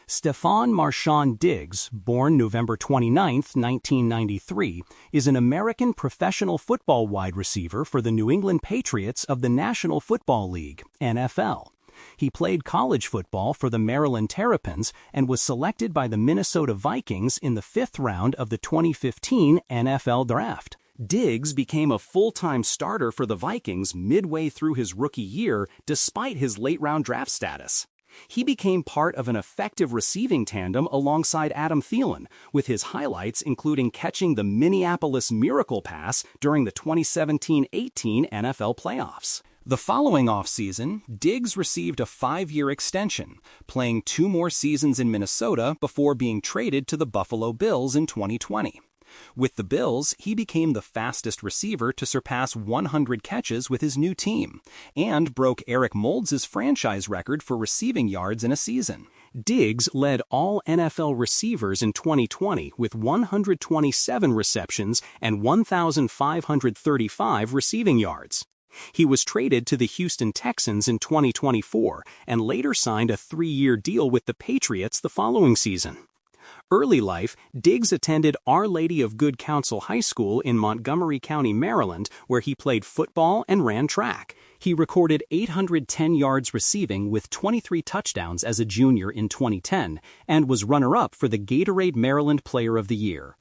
Stefon Diggs, born November 29, 1993, is an American professional football wide receiver for the New England Patriots of the National Football League, NFL. He played college football for the Maryland Terrapins and was selected by the Minnesota Vikings in the 5th round of the 2015 NFL Draft. Diggs became a full-time starter for the Vikings midway through his rookie year despite his late-round draft status. He became part of an effective receiving tandem alongside Adam Thielen, with his highlights including catching the Minneapolis Miracle Pass during the 2017-18 NFL playoffs. The following offseason, Diggs received a 5-year extension, playing 2 more seasons in Minnesota before being traded to the Buffalo Bills in 2020. With the Bills, he became the fastest receiver to surpass 100 catches with his new team, and broke Eric Moulds' franchise record for receiving yards in a season. Diggs led all NFL receivers in 2020 with 127 receptions and 1,535 receiving yards. He was traded to the Houston Texans in 2024 and later signed a 3-year deal with the Patriots the following season. Early life, Diggs attended Our Lady of Good Counsel High School in Montgomery County, Maryland, where he played football and ran track. He recorded 810 yards receiving with 23 touchdowns as a junior in 2010 and was runner-up for the Gatorade Maryland Player of the Year.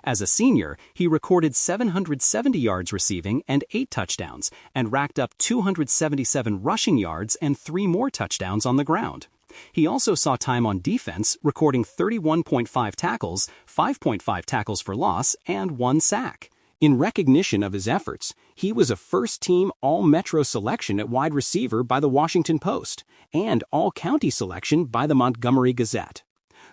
As a senior, he recorded 770 yards receiving and 8 touchdowns and racked up 277 rushing yards and 3 more touchdowns on the ground. He also saw time on defense, recording 31.5 tackles, 5.5 tackles for loss, and 1 sack. In recognition of his efforts, he was a first-team All-Metro selection at wide receiver by the Washington Post and All-County selection by the Montgomery Gazette.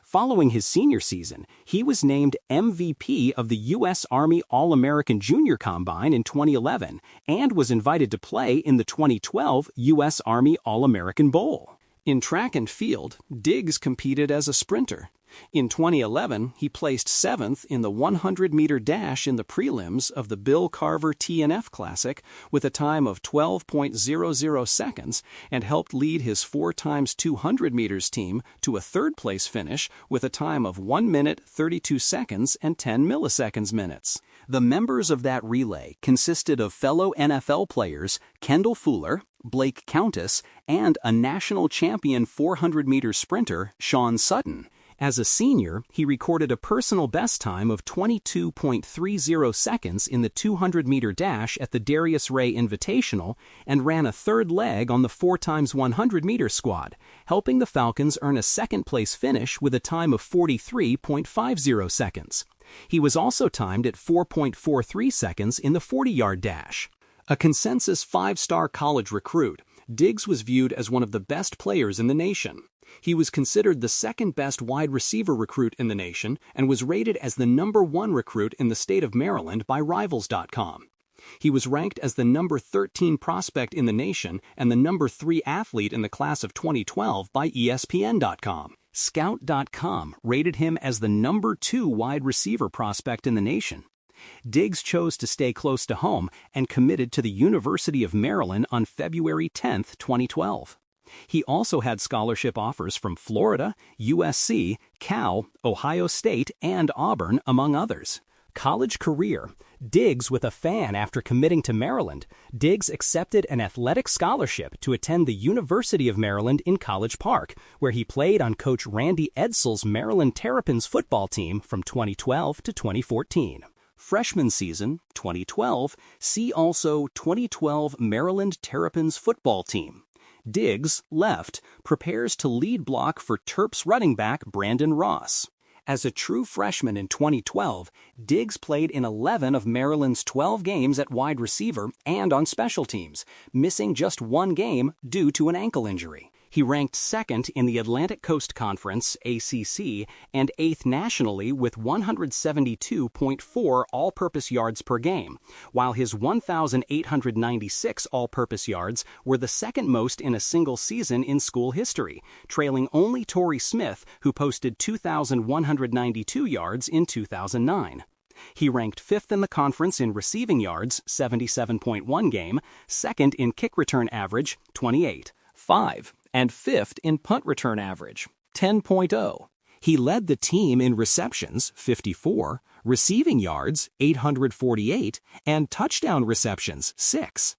Following his senior season, he was named MVP of the U.S. Army All-American Junior Combine in 2011 and was invited to play in the 2012 U.S. Army All-American Bowl. In track and field, Diggs competed as a sprinter. In 2011, he placed 7th in the 100-meter dash in the prelims of the Bill Carver T&F Classic with a time of 12.00 seconds and helped lead his 4x200 meters team to a 3rd-place finish with a time of 1 minute 32 seconds and 10 milliseconds minutes. The members of that relay consisted of fellow NFL players Kendall Fuller, Blake Countess, and a national champion 400-meter sprinter, Sean Sutton. As a senior, he recorded a personal best time of 22.30 seconds in the 200-meter dash at the Darius Ray Invitational and ran a 3rd leg on the 4x100-meter squad, helping the Falcons earn a 2nd-place finish with a time of 43.50 seconds. He was also timed at 4.43 seconds in the 40-yard dash. A consensus 5-star college recruit, Diggs was viewed as one of the best players in the nation. He was considered the 2nd-best wide receiver recruit in the nation and was rated as the #1 recruit in the state of Maryland by Rivals.com. He was ranked as the number 13 prospect in the nation and the number 3 athlete in the class of 2012 by ESPN.com. Scout.com rated him as the number 2 wide receiver prospect in the nation. Diggs chose to stay close to home and committed to the University of Maryland on February 10, 2012. He also had scholarship offers from Florida, USC, Cal, Ohio State, and Auburn, among others. College career. Diggs with a fan after committing to Maryland. Diggs accepted an athletic scholarship to attend the University of Maryland in College Park, where he played on Coach Randy Edsall's Maryland Terrapins football team from 2012 to 2014. Freshman season, 2012, see also 2012 Maryland Terrapins football team. Diggs, left, prepares to lead block for Terps running back Brandon Ross. As a true freshman in 2012, Diggs played in 11 of Maryland's 12 games at wide receiver and on special teams, missing just 1 game due to an ankle injury. He ranked 2nd in the Atlantic Coast Conference, ACC, and 8th nationally with 172.4 all-purpose yards per game, while his 1,896 all-purpose yards were the 2nd most in a single season in school history, trailing only Torrey Smith, who posted 2,192 yards in 2009. He ranked 5th in the conference in receiving yards, 77.1 game, 2nd in kick return average, 28.5, and 5th in punt return average, 10.0. He led the team in receptions, 54, receiving yards, 848, and touchdown receptions, 6.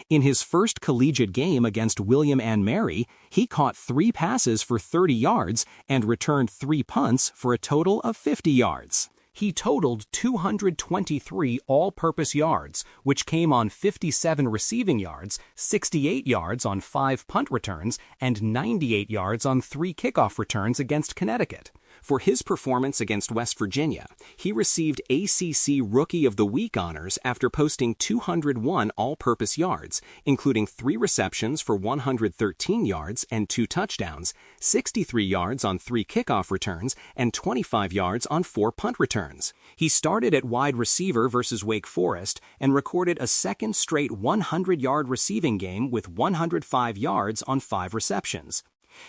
In his first collegiate game against William and Mary, he caught 3 passes for 30 yards and returned 3 punts for a total of 50 yards. He totaled 223 all-purpose yards, which came on 57 receiving yards, 68 yards on 5 punt returns, and 98 yards on 3 kickoff returns against Connecticut. For his performance against West Virginia, he received ACC Rookie of the Week honors after posting 201 all-purpose yards, including 3 receptions for 113 yards and 2 touchdowns, 63 yards on 3 kickoff returns, and 25 yards on 4 punt returns. He started at wide receiver versus Wake Forest and recorded a second straight 100-yard receiving game with 105 yards on 5 receptions.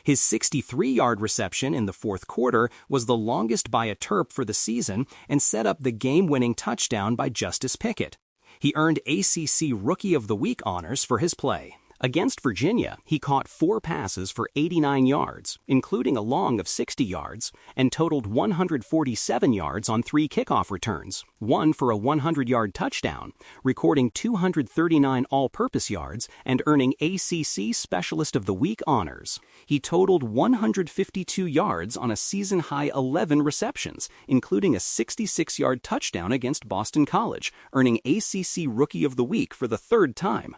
His 63-yard reception in the fourth quarter was the longest by a Terp for the season and set up the game-winning touchdown by Justice Pickett. He earned ACC Rookie of the Week honors for his play. Against Virginia, he caught 4 passes for 89 yards, including a long of 60 yards, and totaled 147 yards on 3 kickoff returns, 1 for a 100-yard touchdown, recording 239 all-purpose yards and earning ACC Specialist of the Week honors. He totaled 152 yards on a season-high 11 receptions, including a 66-yard touchdown against Boston College, earning ACC Rookie of the Week for the 3rd time.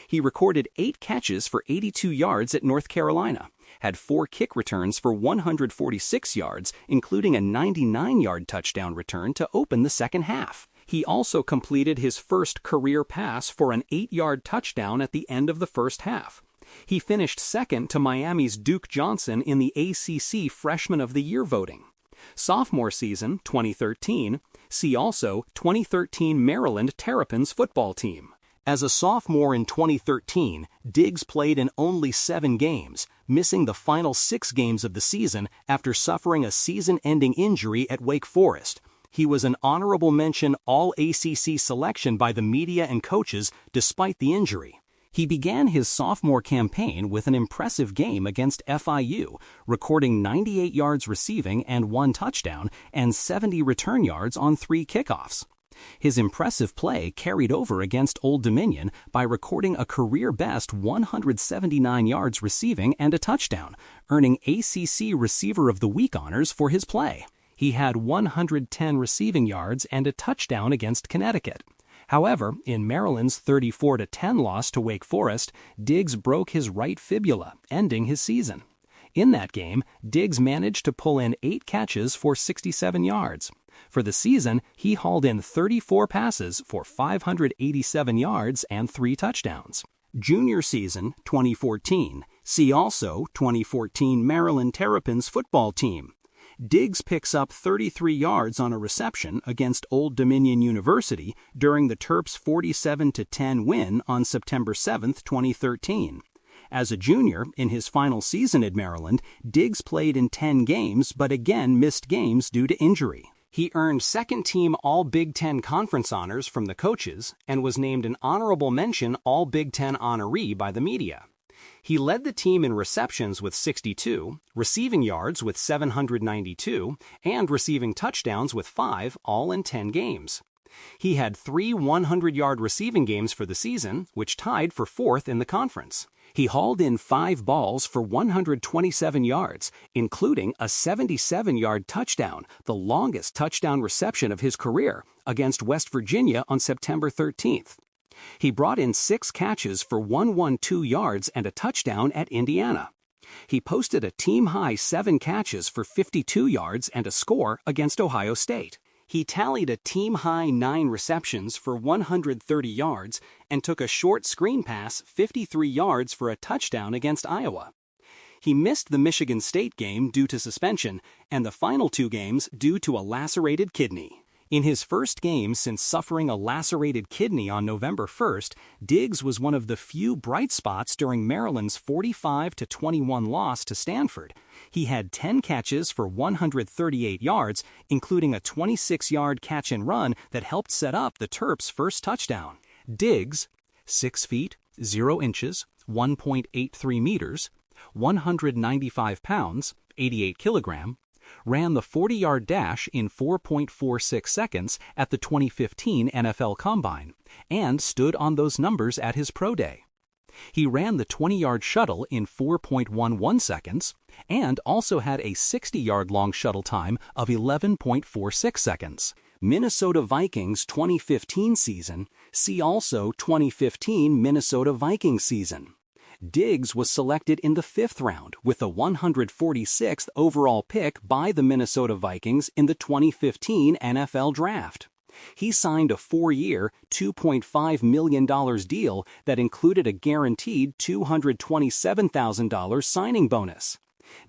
He recorded 8 catches for 82 yards at North Carolina, had 4 kick returns for 146 yards, including a 99-yard touchdown return to open the second half. He also completed his first career pass for an 8-yard touchdown at the end of the first half. He finished second to Miami's Duke Johnson in the ACC Freshman of the Year voting. Sophomore season, 2013, see also 2013 Maryland Terrapins football team. As a sophomore in 2013, Diggs played in only 7 games, missing the final 6 games of the season after suffering a season-ending injury at Wake Forest. He was an honorable mention All-ACC selection by the media and coaches despite the injury. He began his sophomore campaign with an impressive game against FIU, recording 98 yards receiving and 1 touchdown and 70 return yards on 3 kickoffs. His impressive play carried over against Old Dominion by recording a career-best 179 yards receiving and a touchdown, earning ACC Receiver of the Week honors for his play. He had 110 receiving yards and a touchdown against Connecticut. However, in Maryland's 34-10 loss to Wake Forest, Diggs broke his right fibula, ending his season. In that game, Diggs managed to pull in 8 catches for 67 yards. For the season, he hauled in 34 passes for 587 yards and 3 touchdowns. Junior season, 2014. See also 2014 Maryland Terrapins football team. Diggs picks up 33 yards on a reception against Old Dominion University during the Terps' 47-10 win on September 7, 2013. As a junior, in his final season at Maryland, Diggs played in 10 games but again missed games due to injury. He earned second-team All-Big Ten Conference honors from the coaches and was named an honorable mention All-Big Ten honoree by the media. He led the team in receptions with 62, receiving yards with 792, and receiving touchdowns with 5, all in 10 games. He had 3 100-yard receiving games for the season, which tied for 4th in the conference. He hauled in 5 balls for 127 yards, including a 77-yard touchdown, the longest touchdown reception of his career, against West Virginia on September 13th. He brought in 6 catches for 112 yards and a touchdown at Indiana. He posted a team-high 7 catches for 52 yards and a score against Ohio State. He tallied a team-high 9 receptions for 130 yards and took a short screen pass 53 yards for a touchdown against Iowa. He missed the Michigan State game due to suspension and the final 2 games due to a lacerated kidney. In his first game since suffering a lacerated kidney on November 1st, Diggs was one of the few bright spots during Maryland's 45-21 loss to Stanford. He had 10 catches for 138 yards, including a 26-yard catch and run that helped set up the Terps' first touchdown. Diggs, 6 feet, 0 inches, 1.83 meters, 195 pounds, 88 kilogram, ran the 40-yard dash in 4.46 seconds at the 2015 NFL Combine, and stood on those numbers at his pro day. He ran the 20-yard shuttle in 4.11 seconds, and also had a 60-yard long shuttle time of 11.46 seconds. Minnesota Vikings 2015 season. See also 2015 Minnesota Vikings season. Diggs was selected in the 5th round with the 146th overall pick by the Minnesota Vikings in the 2015 NFL Draft. He signed a 4-year, $2.5 million deal that included a guaranteed $227,000 signing bonus.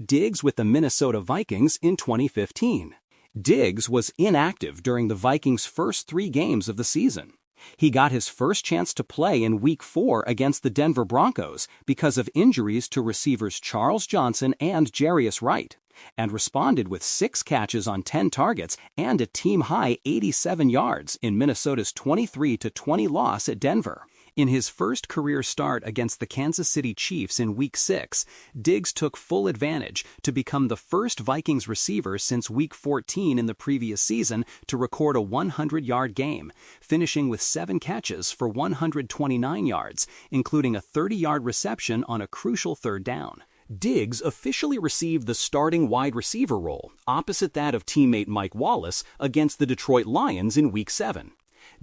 Diggs with the Minnesota Vikings in 2015. Diggs was inactive during the Vikings' first 3 games of the season. He got his first chance to play in Week 4 against the Denver Broncos because of injuries to receivers Charles Johnson and Jarius Wright, and responded with 6 catches on 10 targets and a team-high 87 yards in Minnesota's 23-20 loss at Denver. In his first career start against the Kansas City Chiefs in Week 6, Diggs took full advantage to become the first Vikings receiver since Week 14 in the previous season to record a 100-yard game, finishing with 7 catches for 129 yards, including a 30-yard reception on a crucial 3rd down. Diggs officially received the starting wide receiver role, opposite that of teammate Mike Wallace, against the Detroit Lions in Week 7.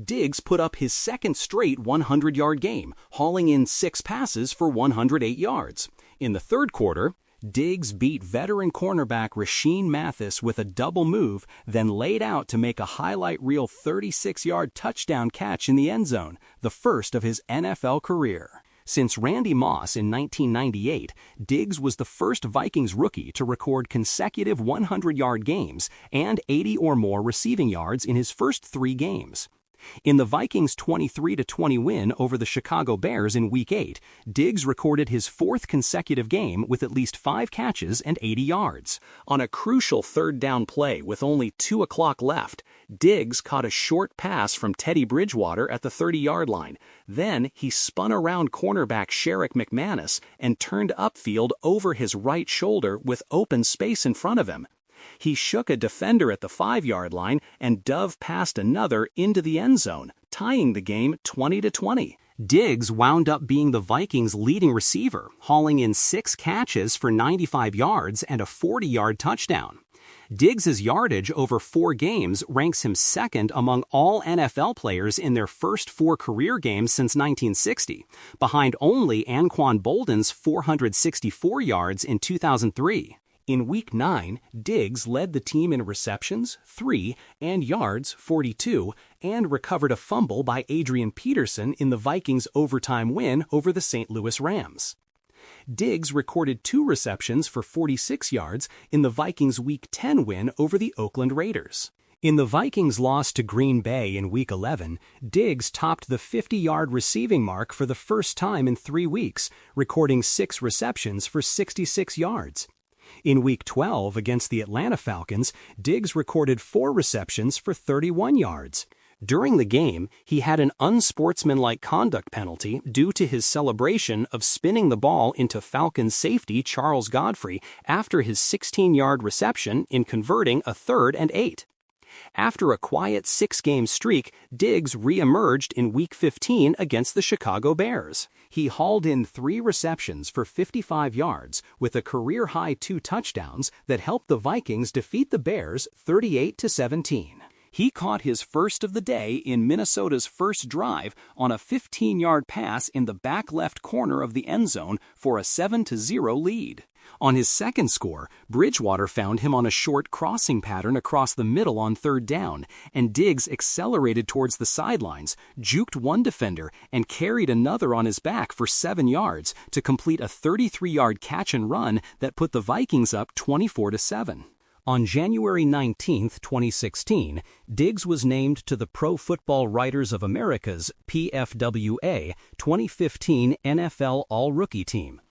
Diggs put up his 2nd straight 100-yard game, hauling in 6 passes for 108 yards. In the 3rd quarter, Diggs beat veteran cornerback Rashean Mathis with a double move, then laid out to make a highlight reel 36-yard touchdown catch in the end zone, the first of his NFL career. Since Randy Moss in 1998, Diggs was the first Vikings rookie to record consecutive 100-yard games and 80 or more receiving yards in his first 3 games. In the Vikings' 23-20 win over the Chicago Bears in Week 8, Diggs recorded his 4th consecutive game with at least 5 catches and 80 yards. On a crucial 3rd down play with only 2 o'clock left, Diggs caught a short pass from Teddy Bridgewater at the 30-yard line. Then he spun around cornerback Sherrick McManus and turned upfield over his right shoulder with open space in front of him. He shook a defender at the 5-yard line and dove past another into the end zone, tying the game 20-20. Diggs wound up being the Vikings' leading receiver, hauling in 6 catches for 95 yards and a 40-yard touchdown. Diggs' yardage over 4 games ranks him 2nd among all NFL players in their first 4 career games since 1960, behind only Anquan Boldin's 464 yards in 2003. In Week 9, Diggs led the team in receptions, 3, and yards, 42, and recovered a fumble by Adrian Peterson in the Vikings' overtime win over the St. Louis Rams. Diggs recorded 2 receptions for 46 yards in the Vikings' Week 10 win over the Oakland Raiders. In the Vikings' loss to Green Bay in Week 11, Diggs topped the 50-yard receiving mark for the first time in 3 weeks, recording 6 receptions for 66 yards. In Week 12 against the Atlanta Falcons, Diggs recorded 4 receptions for 31 yards. During the game, he had an unsportsmanlike conduct penalty due to his celebration of spinning the ball into Falcons safety Charles Godfrey after his 16-yard reception in converting a 3rd and 8. After a quiet 6-game streak, Diggs re-emerged in Week 15 against the Chicago Bears. He hauled in 3 receptions for 55 yards with a career-high 2 touchdowns that helped the Vikings defeat the Bears 38-17. He caught his first of the day in Minnesota's first drive on a 15-yard pass in the back left corner of the end zone for a 7-0 lead. On his second score, Bridgewater found him on a short crossing pattern across the middle on 3rd down, and Diggs accelerated towards the sidelines, juked one defender, and carried another on his back for 7 yards to complete a 33-yard catch and run that put the Vikings up 24-7. On January 19, 2016, Diggs was named to the Pro Football Writers of America's PFWA 2015 NFL All-Rookie Team.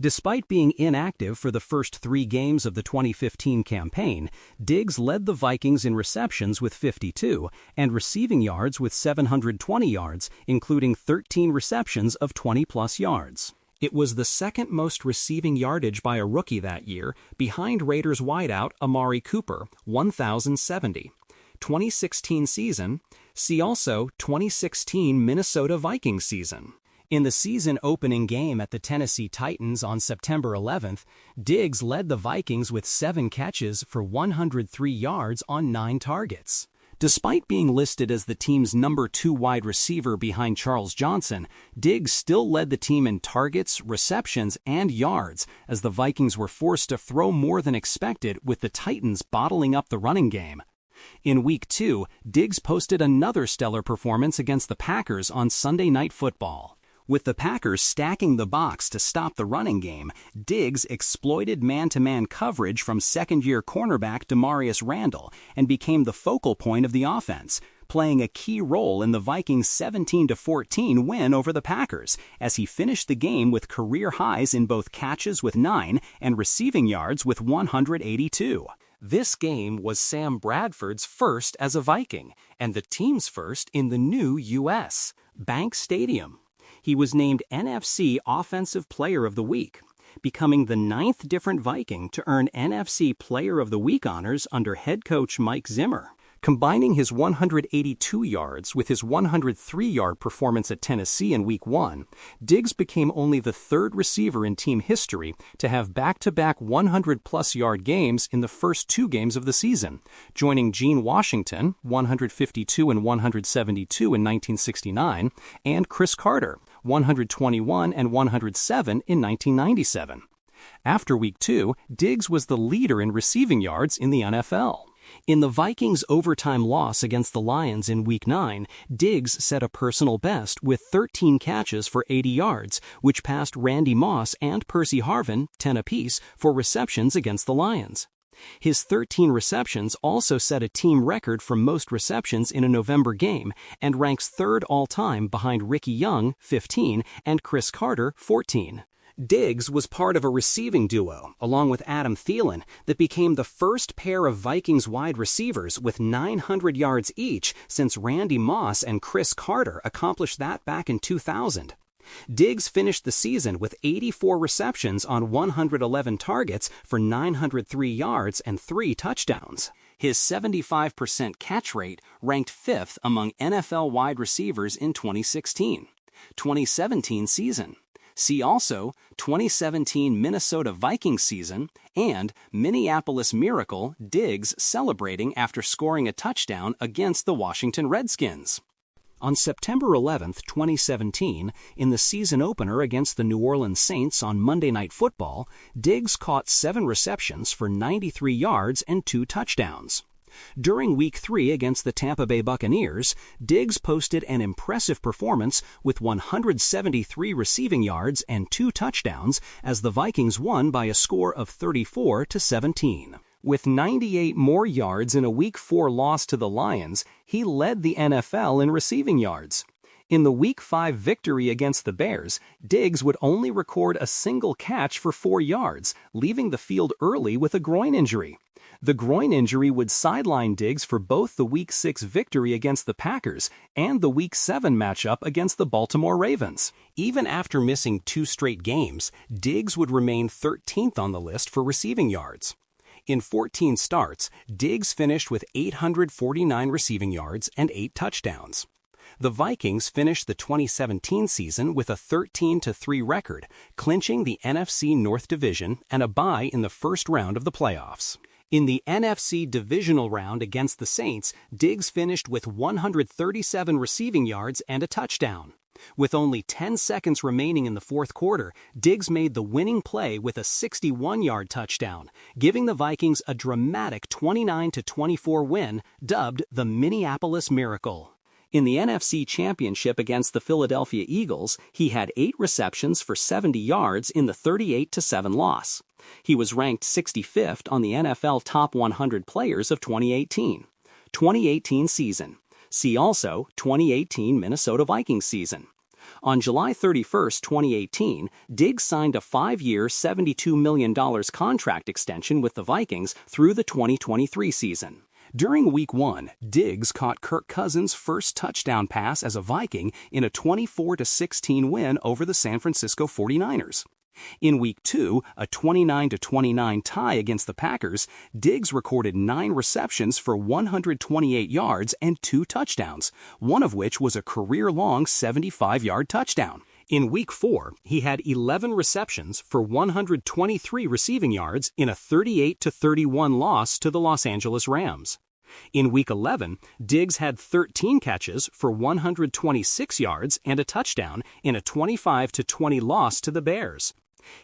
Despite being inactive for the first 3 games of the 2015 campaign, Diggs led the Vikings in receptions with 52 and receiving yards with 720 yards, including 13 receptions of 20-plus yards. It was the second most receiving yardage by a rookie that year, behind Raiders wideout Amari Cooper, 1,070. 2016 season. See also 2016 Minnesota Vikings season. In the season-opening game at the Tennessee Titans on September 11th, Diggs led the Vikings with 7 catches for 103 yards on 9 targets. Despite being listed as the team's number 2 wide receiver behind Charles Johnson, Diggs still led the team in targets, receptions, and yards as the Vikings were forced to throw more than expected with the Titans bottling up the running game. In Week 2, Diggs posted another stellar performance against the Packers on Sunday Night Football. With the Packers stacking the box to stop the running game, Diggs exploited man-to-man coverage from second-year cornerback Demarius Randall and became the focal point of the offense, playing a key role in the Vikings' 17-14 win over the Packers, as he finished the game with career highs in both catches with 9 and receiving yards with 182. This game was Sam Bradford's first as a Viking, and the team's first in the new U.S. Bank Stadium. He was named NFC Offensive Player of the Week, becoming the 9th different Viking to earn NFC Player of the Week honors under head coach Mike Zimmer. Combining his 182 yards with his 103-yard performance at Tennessee in Week 1, Diggs became only the 3rd receiver in team history to have back-to-back 100-plus-yard games in the first 2 games of the season, joining Gene Washington, 152 and 172 in 1969, and Chris Carter, 121 and 107 in 1997. After Week 2, Diggs was the leader in receiving yards in the NFL. In the Vikings' overtime loss against the Lions in Week 9, Diggs set a personal best with 13 catches for 80 yards, which passed Randy Moss and Percy Harvin, 10 apiece, for receptions against the Lions. His 13 receptions also set a team record for most receptions in a November game and ranks 3rd all-time behind Ricky Young, 15, and Chris Carter, 14. Diggs was part of a receiving duo, along with Adam Thielen, that became the first pair of Vikings wide receivers with 900 yards each since Randy Moss and Chris Carter accomplished that back in 2000. Diggs finished the season with 84 receptions on 111 targets for 903 yards and 3 touchdowns. His 75% catch rate ranked 5th among NFL wide receivers in 2016. 2017 season. See also 2017 Minnesota Vikings season and Minneapolis Miracle Diggs celebrating after scoring a touchdown against the Washington Redskins. On September 11, 2017, in the season opener against the New Orleans Saints on Monday Night Football, Diggs caught 7 receptions for 93 yards and 2 touchdowns. During Week 3 against the Tampa Bay Buccaneers, Diggs posted an impressive performance with 173 receiving yards and 2 touchdowns as the Vikings won by a score of 34-17. With 98 more yards in a Week 4 loss to the Lions, he led the NFL in receiving yards. In the Week 5 victory against the Bears, Diggs would only record a single catch for 4 yards, leaving the field early with a groin injury. The groin injury would sideline Diggs for both the Week 6 victory against the Packers and the Week 7 matchup against the Baltimore Ravens. Even after missing 2 straight games, Diggs would remain 13th on the list for receiving yards. In 14 starts, Diggs finished with 849 receiving yards and 8 touchdowns. The Vikings finished the 2017 season with a 13-3 record, clinching the NFC North Division and a bye in the first round of the playoffs. In the NFC divisional round against the Saints, Diggs finished with 137 receiving yards and a touchdown. With only 10 seconds remaining in the fourth quarter, Diggs made the winning play with a 61-yard touchdown, giving the Vikings a dramatic 29-24 win, dubbed the Minneapolis Miracle. In the NFC Championship against the Philadelphia Eagles, he had 8 receptions for 70 yards in the 38-7 loss. He was ranked 65th on the NFL Top 100 Players of 2018. 2018 season. See also 2018 Minnesota Vikings season. On July 31, 2018, Diggs signed a 5-year, $72 million contract extension with the Vikings through the 2023 season. During Week 1, Diggs caught Kirk Cousins' first touchdown pass as a Viking in a 24-16 win over the San Francisco 49ers. In Week 2, a 29-29 tie against the Packers, Diggs recorded 9 receptions for 128 yards and 2 touchdowns, one of which was a career-long 75-yard touchdown. In Week 4, he had 11 receptions for 123 receiving yards in a 38-31 loss to the Los Angeles Rams. In Week 11, Diggs had 13 catches for 126 yards and a touchdown in a 25-20 loss to the Bears.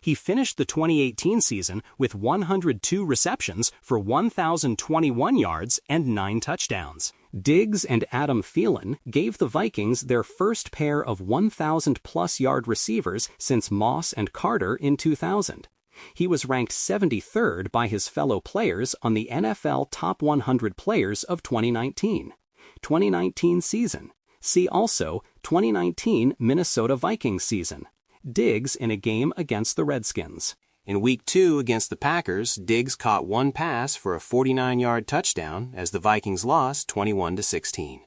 He finished the 2018 season with 102 receptions for 1,021 yards and 9 touchdowns. Diggs and Adam Thielen gave the Vikings their first pair of 1,000-plus yard receivers since Moss and Carter in 2000. He was ranked 73rd by his fellow players on the NFL Top 100 Players of 2019. 2019 season. See also 2019 Minnesota Vikings season. Diggs in a game against the Redskins. In Week 2 against the Packers, Diggs caught 1 pass for a 49-yard touchdown as the Vikings lost 21-16.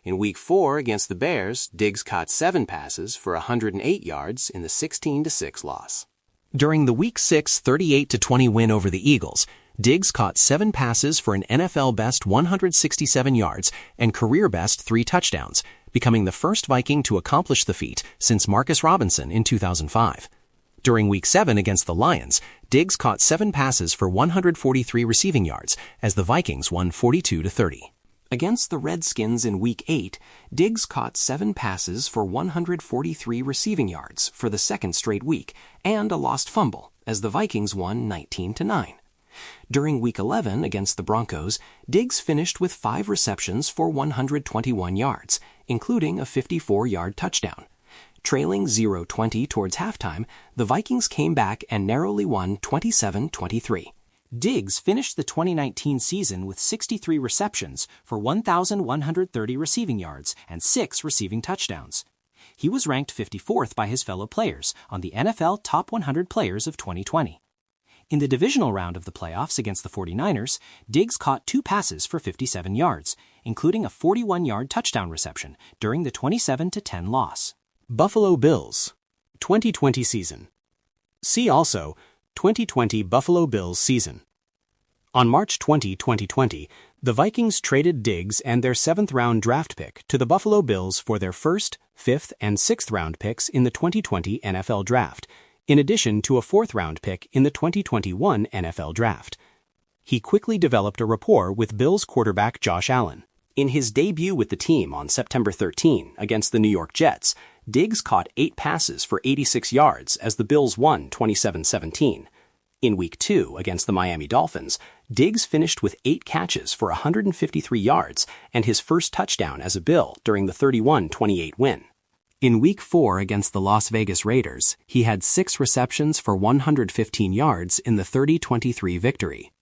In Week 4 against the Bears, Diggs caught 7 passes for 108 yards in the 16-6 loss. During the Week 6 38-20 win over the Eagles, Diggs caught 7 passes for an NFL-best 167 yards and career-best 3 touchdowns, becoming the first Viking to accomplish the feat since Marcus Robinson in 2005. During Week 7 against the Lions, Diggs caught 7 passes for 143 receiving yards as the Vikings won 42-30. Against the Redskins in Week 8, Diggs caught 7 passes for 143 receiving yards for the second straight week and a lost fumble as the Vikings won 19-9. During Week 11 against the Broncos, Diggs finished with 5 receptions for 121 yards, including a 54-yard touchdown. Trailing 0-20 towards halftime, the Vikings came back and narrowly won 27-23. Diggs finished the 2019 season with 63 receptions for 1,130 receiving yards and 6 receiving touchdowns. He was ranked 54th by his fellow players on the NFL Top 100 Players of 2020. In the divisional round of the playoffs against the 49ers, Diggs caught 2 passes for 57 yards, including a 41-yard touchdown reception during the 27-10 loss. Buffalo Bills 2020 season. See also 2020 Buffalo Bills season. On March 20, 2020, the Vikings traded Diggs and their 7th-round draft pick to the Buffalo Bills for their 1st, 5th, and 6th-round picks in the 2020 NFL Draft, in addition to a 4th-round pick in the 2021 NFL Draft. He quickly developed a rapport with Bills quarterback Josh Allen. In his debut with the team on September 13 against the New York Jets, Diggs caught 8 passes for 86 yards as the Bills won 27-17. In Week 2 against the Miami Dolphins, Diggs finished with 8 catches for 153 yards and his first touchdown as a Bill during the 31-28 win. In Week 4 against the Las Vegas Raiders, he had 6 receptions for 115 yards in the 30-23 victory.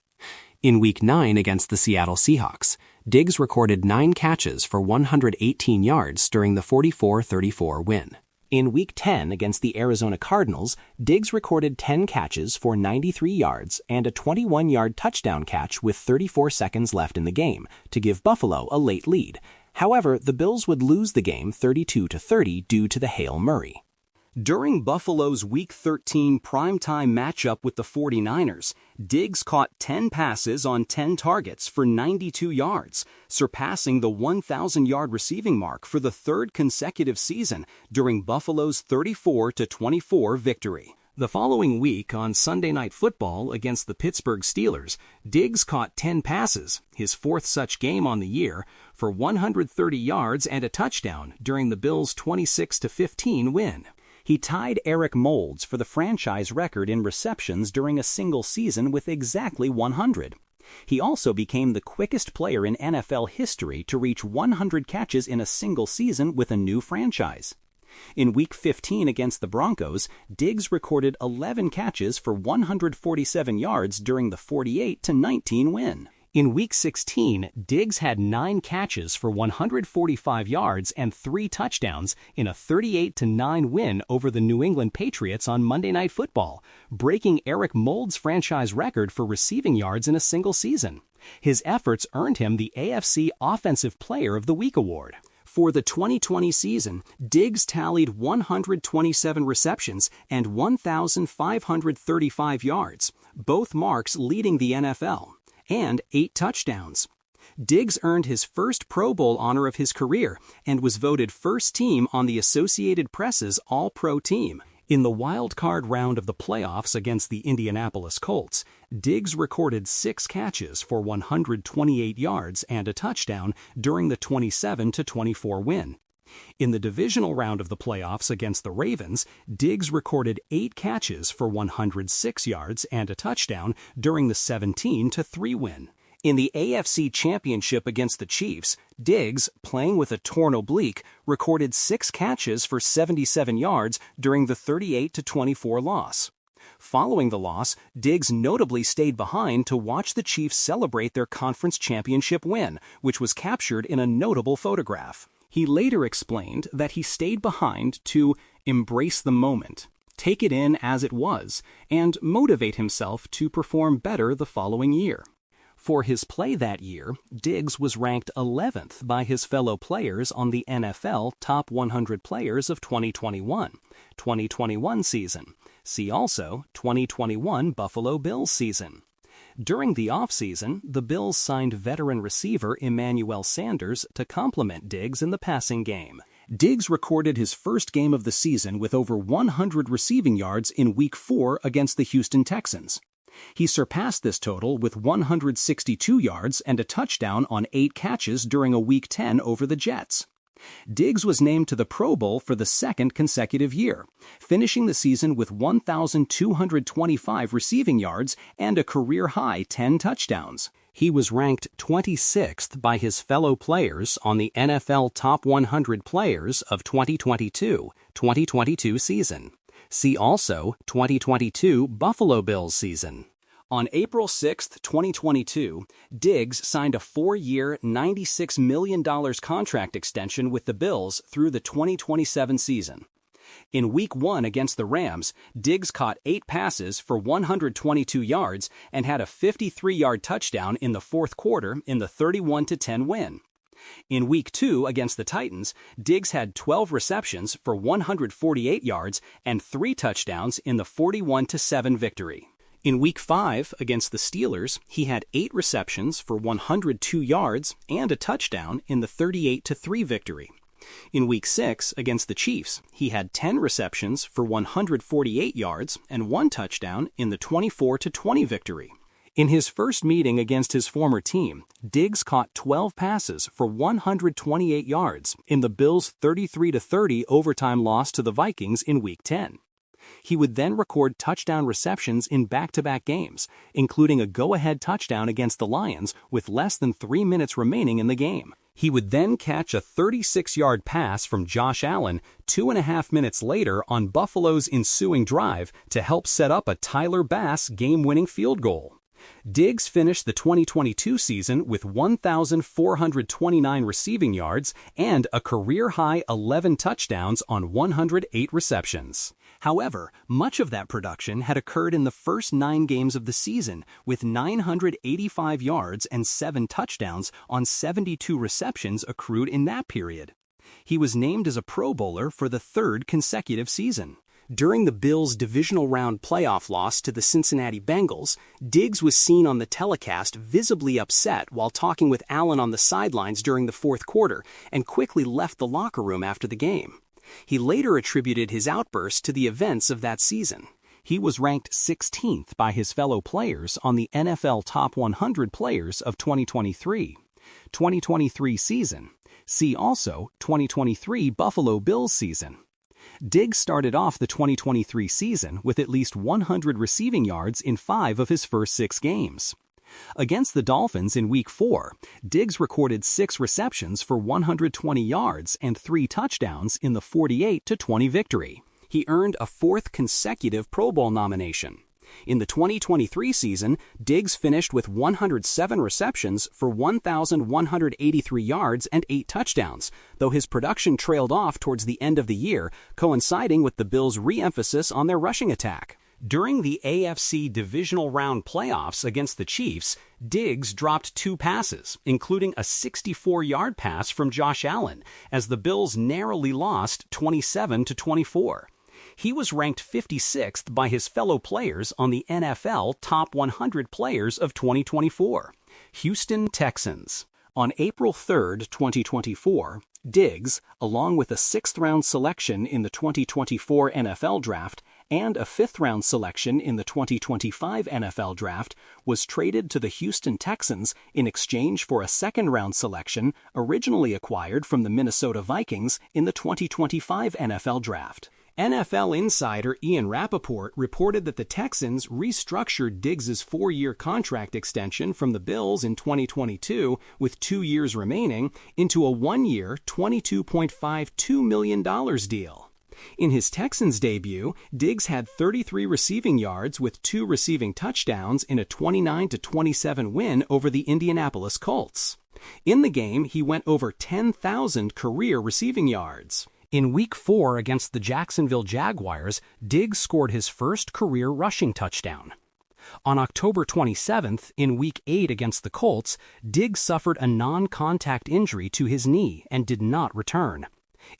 In Week 9 against the Seattle Seahawks, Diggs recorded 9 catches for 118 yards during the 44-34 win. In Week 10 against the Arizona Cardinals, Diggs recorded 10 catches for 93 yards and a 21-yard touchdown catch with 34 seconds left in the game to give Buffalo a late lead. However, the Bills would lose the game 32-30 due to the Hail Murray. During Buffalo's Week 13 primetime matchup with the 49ers, Diggs caught 10 passes on 10 targets for 92 yards, surpassing the 1,000-yard receiving mark for the 3rd consecutive season during Buffalo's 34-24 victory. The following week on Sunday Night Football against the Pittsburgh Steelers, Diggs caught 10 passes, his 4th such game on the year, for 130 yards and a touchdown during the Bills' 26-15 win. He tied Eric Moulds for the franchise record in receptions during a single season with exactly 100. He also became the quickest player in NFL history to reach 100 catches in a single season with a new franchise. In Week 15 against the Broncos, Diggs recorded 11 catches for 147 yards during the 48-19 win. In Week 16, Diggs had 9 catches for 145 yards and 3 touchdowns in a 38-9 win over the New England Patriots on Monday Night Football, breaking Eric Moulds' franchise record for receiving yards in a single season. His efforts earned him the AFC Offensive Player of the Week award. For the 2020 season, Diggs tallied 127 receptions and 1,535 yards, both marks leading the NFL, and 8 touchdowns. Diggs earned his first Pro Bowl honor of his career and was voted first team on the Associated Press's All-Pro team. In the wild card round of the playoffs against the Indianapolis Colts, Diggs recorded 6 catches for 128 yards and a touchdown during the 27-24 win. In the divisional round of the playoffs against the Ravens, Diggs recorded 8 catches for 106 yards and a touchdown during the 17-3 win. In the AFC Championship against the Chiefs, Diggs, playing with a torn oblique, recorded 6 catches for 77 yards during the 38-24 loss. Following the loss, Diggs notably stayed behind to watch the Chiefs celebrate their conference championship win, which was captured in a notable photograph. He later explained that he stayed behind to embrace the moment, take it in as it was, and motivate himself to perform better the following year. For his play that year, Diggs was ranked 11th by his fellow players on the NFL Top 100 Players of 2021 season. See also 2021 Buffalo Bills season. During the offseason, the Bills signed veteran receiver Emmanuel Sanders to complement Diggs in the passing game. Diggs recorded his first game of the season with over 100 receiving yards in Week 4 against the Houston Texans. He surpassed this total with 162 yards and a touchdown on 8 catches during a Week 10 over the Jets. Diggs was named to the Pro Bowl for the second consecutive year, finishing the season with 1,225 receiving yards and a career-high 10 touchdowns. He was ranked 26th by his fellow players on the NFL Top 100 Players of 2022 season. See also 2022 Buffalo Bills season. On April 6, 2022, Diggs signed a 4-year, $96 million contract extension with the Bills through the 2027 season. In Week 1 against the Rams, Diggs caught 8 passes for 122 yards and had a 53-yard touchdown in the fourth quarter in the 31-10 win. In Week 2 against the Titans, Diggs had 12 receptions for 148 yards and 3 touchdowns in the 41-7 victory. In Week 5 against the Steelers, he had 8 receptions for 102 yards and a touchdown in the 38-3 victory. In Week 6 against the Chiefs, he had 10 receptions for 148 yards and 1 touchdown in the 24-20 victory. In his first meeting against his former team, Diggs caught 12 passes for 128 yards in the Bills' 33-30 overtime loss to the Vikings in Week 10. He would then record touchdown receptions in back-to-back games, including a go-ahead touchdown against the Lions with less than 3 minutes remaining in the game. He would then catch a 36-yard pass from Josh Allen 2.5 minutes later on Buffalo's ensuing drive to help set up a Tyler Bass game-winning field goal. Diggs finished the 2022 season with 1,429 receiving yards and a career-high 11 touchdowns on 108 receptions. However, much of that production had occurred in the first 9 games of the season, with 985 yards and 7 touchdowns on 72 receptions accrued in that period. He was named as a Pro Bowler for the 3rd consecutive season. During the Bills' divisional round playoff loss to the Cincinnati Bengals, Diggs was seen on the telecast visibly upset while talking with Allen on the sidelines during the fourth quarter and quickly left the locker room after the game. He later attributed his outburst to the events of that season. He was ranked 16th by his fellow players on the NFL Top 100 Players of 2023 season. See also 2023 Buffalo Bills season. Diggs started off the 2023 season with at least 100 receiving yards in 5 of his first 6 games. Against the Dolphins in Week 4, Diggs recorded 6 receptions for 120 yards and 3 touchdowns in the 48-20 victory. He earned a 4th consecutive Pro Bowl nomination. In the 2023 season, Diggs finished with 107 receptions for 1,183 yards and 8 touchdowns, though his production trailed off towards the end of the year, coinciding with the Bills' re-emphasis on their rushing attack. During the AFC Divisional Round playoffs against the Chiefs, Diggs dropped 2 passes, including a 64-yard pass from Josh Allen, as the Bills narrowly lost 27-24. He was ranked 56th by his fellow players on the NFL Top 100 Players of 2024. Houston Texans. On April 3, 2024, Diggs, along with a 6th-round selection in the 2024 NFL Draft and a 5th-round selection in the 2025 NFL Draft, was traded to the Houston Texans in exchange for a 2nd-round selection originally acquired from the Minnesota Vikings in the 2025 NFL Draft. NFL insider Ian Rappaport reported that the Texans restructured Diggs' 4-year contract extension from the Bills in 2022, with 2 years remaining, into a 1-year, $22.52 million deal. In his Texans debut, Diggs had 33 receiving yards with 2 receiving touchdowns in a 29-27 win over the Indianapolis Colts. In the game, he went over 10,000 career receiving yards. In Week 4 against the Jacksonville Jaguars, Diggs scored his first career rushing touchdown. On October 27th, in Week 8 against the Colts, Diggs suffered a non-contact injury to his knee and did not return.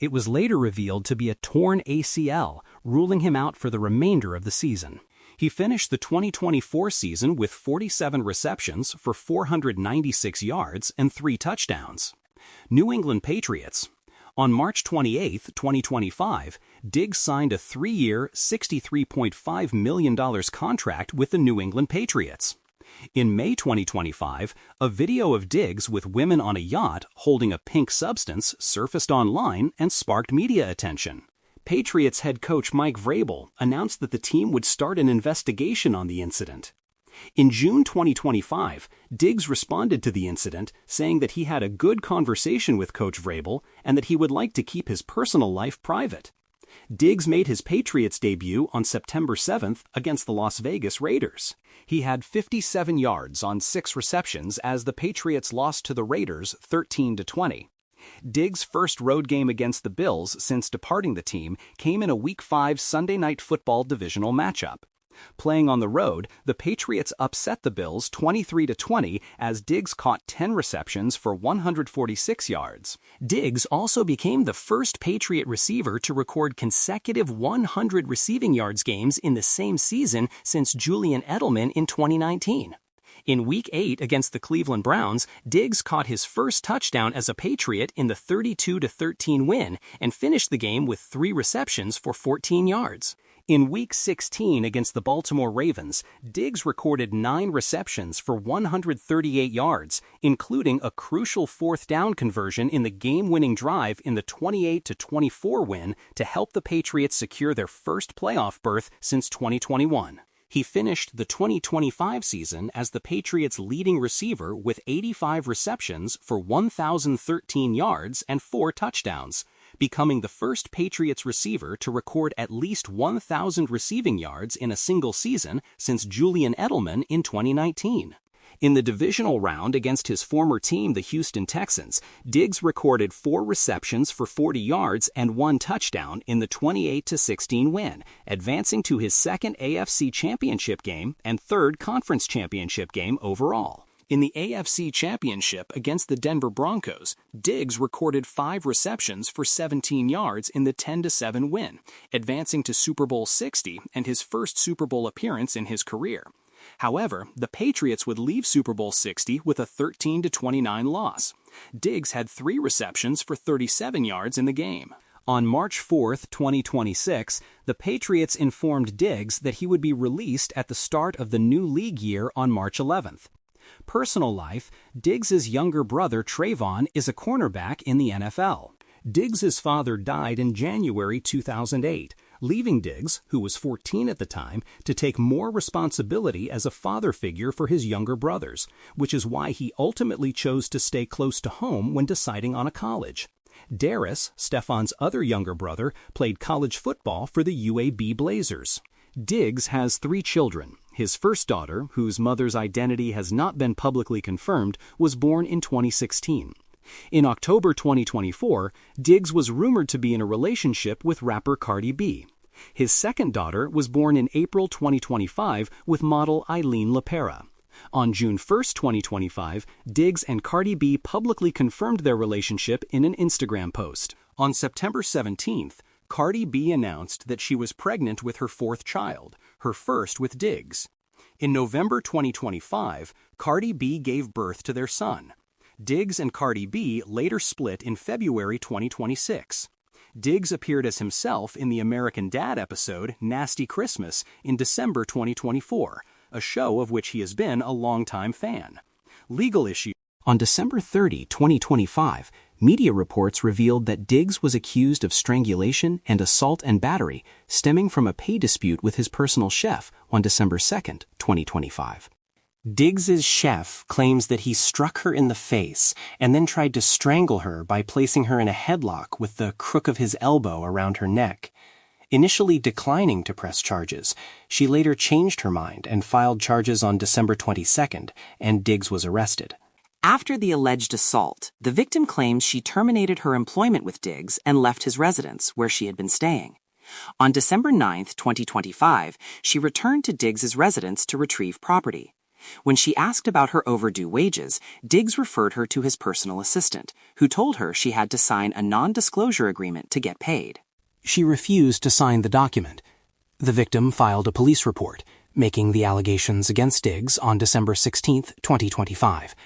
It was later revealed to be a torn ACL, ruling him out for the remainder of the season. He finished the 2024 season with 47 receptions for 496 yards and 3 touchdowns. New England Patriots. On March 28, 2025, Diggs signed a 3-year, $63.5 million contract with the New England Patriots. In May 2025, a video of Diggs with women on a yacht holding a pink substance surfaced online and sparked media attention. Patriots head coach Mike Vrabel announced that the team would start an investigation on the incident. In June 2025, Diggs responded to the incident, saying that he had a good conversation with Coach Vrabel and that he would like to keep his personal life private. Diggs made his Patriots debut on September 7th against the Las Vegas Raiders. He had 57 yards on 6 receptions as the Patriots lost to the Raiders 13-20. Diggs' first road game against the Bills since departing the team came in a Week 5 Sunday Night Football divisional matchup. Playing on the road, the Patriots upset the Bills 23-20 as Diggs caught 10 receptions for 146 yards. Diggs also became the first Patriot receiver to record consecutive 100 receiving yards games in the same season since Julian Edelman in 2019. In Week 8 against the Cleveland Browns, Diggs caught his first touchdown as a Patriot in the 32-13 win and finished the game with 3 receptions for 14 yards. In Week 16 against the Baltimore Ravens, Diggs recorded 9 receptions for 138 yards, including a crucial 4th down conversion in the game-winning drive in the 28-24 win to help the Patriots secure their first playoff berth since 2021. He finished the 2025 season as the Patriots' leading receiver with 85 receptions for 1,013 yards and 4 touchdowns, becoming the first Patriots receiver to record at least 1,000 receiving yards in a single season since Julian Edelman in 2019. In the divisional round against his former team, the Houston Texans, Diggs recorded 4 receptions for 40 yards and 1 touchdown in the 28-16 win, advancing to his 2nd AFC Championship game and 3rd Conference Championship game overall. In the AFC Championship against the Denver Broncos, Diggs recorded 5 receptions for 17 yards in the 10-7 win, advancing to Super Bowl 60 and his first Super Bowl appearance in his career. However, the Patriots would leave Super Bowl 60 with a 13-29 loss. Diggs had 3 receptions for 37 yards in the game. On March 4, 2026, the Patriots informed Diggs that he would be released at the start of the new league year on March 11th. Personal life, Diggs' younger brother Trayvon is a cornerback in the NFL. Diggs' father died in January 2008, leaving Diggs, who was 14 at the time, to take more responsibility as a father figure for his younger brothers, which is why he ultimately chose to stay close to home when deciding on a college. Darius, Stefon's other younger brother, played college football for the UAB Blazers. Diggs has 3 children. His first daughter, whose mother's identity has not been publicly confirmed, was born in 2016. In October 2024, Diggs was rumored to be in a relationship with rapper Cardi B. His second daughter was born in April 2025 with model Eileen LaPera. On June 1, 2025, Diggs and Cardi B publicly confirmed their relationship in an Instagram post. On September 17th, Cardi B announced that she was pregnant with her fourth child, her first with Diggs. In November 2025, Cardi B gave birth to their son. Diggs and Cardi B later split in February 2026. Diggs appeared as himself in the American Dad episode Nasty Christmas in December 2024, a show of which he has been a longtime fan. Legal issues. On December 30, 2025, media reports revealed that Diggs was accused of strangulation and assault and battery stemming from a pay dispute with his personal chef on December 2, 2025. Diggs's chef claims that he struck her in the face and then tried to strangle her by placing her in a headlock with the crook of his elbow around her neck. Initially declining to press charges, she later changed her mind and filed charges on December 22nd, and Diggs was arrested. After the alleged assault, the victim claims she terminated her employment with Diggs and left his residence, where she had been staying. On December 9, 2025, she returned to Diggs's residence to retrieve property. When she asked about her overdue wages, Diggs referred her to his personal assistant, who told her she had to sign a non-disclosure agreement to get paid. She refused to sign the document. The victim filed a police report, making the allegations against Diggs on December 16, 2025.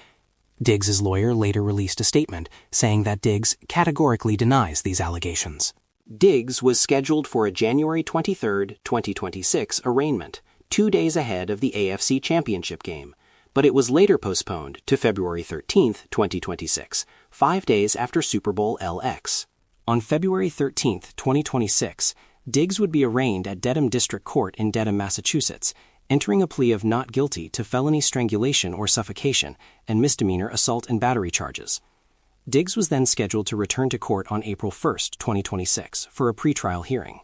Diggs's lawyer later released a statement saying that Diggs categorically denies these allegations. Diggs was scheduled for a January 23, 2026 arraignment, 2 days ahead of the AFC Championship game, but it was later postponed to February 13, 2026, 5 days after Super Bowl LX. On February 13, 2026, Diggs would be arraigned at Dedham District Court in Dedham, Massachusetts, entering a plea of not guilty to felony strangulation or suffocation and misdemeanor assault and battery charges. Diggs was then scheduled to return to court on April 1, 2026, for a pretrial hearing.